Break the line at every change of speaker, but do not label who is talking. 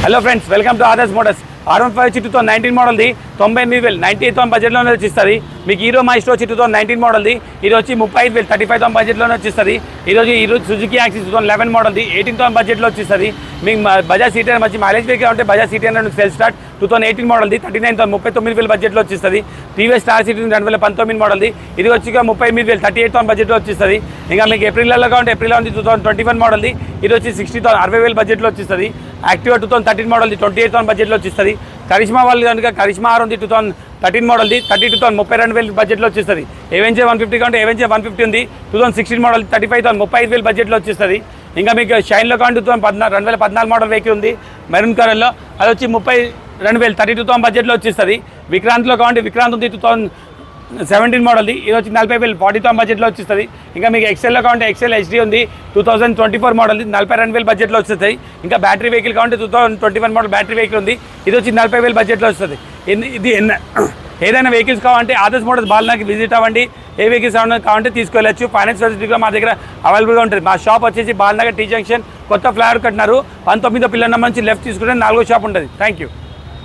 Hello friends, welcome to Adarsh Motors. R15 వచ్చి 2019 మోడల్ది 98,000 98,000 బడ్జెట్లోనే వచ్చిస్తుంది. మీకు హీరో మాస్టర్ వచ్చి 2019 మోడల్ది, ఇది వచ్చి 35,000 35,000 బడ్జెట్లోనే వచ్చిస్తుంది. ఈరోజు సుజుకి యాక్సిస్ 2011 మోడల్ది 18,000 బడ్జెట్లో వచ్చిస్తుంది. మీకు బజాజ్ సిటీ మంచి మైలేజ్ వెహికల్ ఉంటే బజాజ్ సిటీ నుంచి సెల్ స్టార్ట్ 2018 మోడల్ది 39,000 39,000 బడ్జెట్లో వచ్చిస్తుంది. టీవీఎస్ స్టార్ సిటీ 2019 మోడల్ది, ఇది వచ్చి 38,000 38,000 బడ్జెట్లో వచ్చిస్తుంది. ఇంకా మీకు ఏప్రిల్లో కావాలంటే ఏప్రిల్లో ఉంది 2021 మోడల్ది, ఇది వచ్చి 60,000 60,000 బడ్జెట్లో వచ్చిస్తుంది. యాక్టివా 2013 మోడల్ది 28,000 బడ్జెట్లో వచ్చిస్తుంది. కరిష్మా వాళ్ళు కనుక కరిష్మా R ఉంది 2013 మోడల్ది 32,000 32,000 బడ్జెట్లో వచ్చేస్తుంది. ఏవెంజే 150 కావాలంటే ఏవెంజే 150 ఉంది 2016 మోడల్ 35,000 35,000 బడ్జెట్లో వచ్చేస్తుంది. ఇంకా మీకు షైన్లో కావాలంటే 2014 మోడల్ వెహికల్ ఉంది మెరూన్ కలర్లో, అది వచ్చి 32,000 32,000 బడ్జెట్లో వచ్చేస్తుంది. విక్రాంత్లో కావాలంటే విక్రాంత్ ఉంది 2017 మోడల్ది, ఇది వచ్చి 40,000 40,000 బడ్జెట్లో వచ్చేస్తుంది. ఇంకా మీకు ఎక్సెల్లో కావాలంటే ఎక్సెల్ HD ఉంది 2024 మోడల్ది 42,000 బడ్జెట్లో వస్తుంది. ఇంకా బ్యాటరీ వెహికల్ కావాలంటే 2021 మోడల్ బ్యాటరీ వెహికల్ ఉంది, ఇది వచ్చి 40,000 బడ్జెట్లో వస్తుంది. ఇది ఏదైనా వెహికల్స్ కావాలంటే ఆదర్స్ మోటార్స్ బాల్నాకి విజిట్ అవ్వండి. ఏ వెహికల్స్ కావాలంటే తీసుకెళ్ళచ్చు. ఫైనాన్స్ ఫెసిలిటీ కూడా మా దగ్గర అవైలబుల్గా ఉంటుంది. మా షాప్ వచ్చేసి బాల్నగర్ T జంక్షన్ కొత్త ఫ్లైఓవర్ కట్టినారు. 19వ పిల్లర్ నెంబర్ నుంచి లెఫ్ట్ తీసుకుంటే 4వ షాప్ ఉంటుంది. Thank you.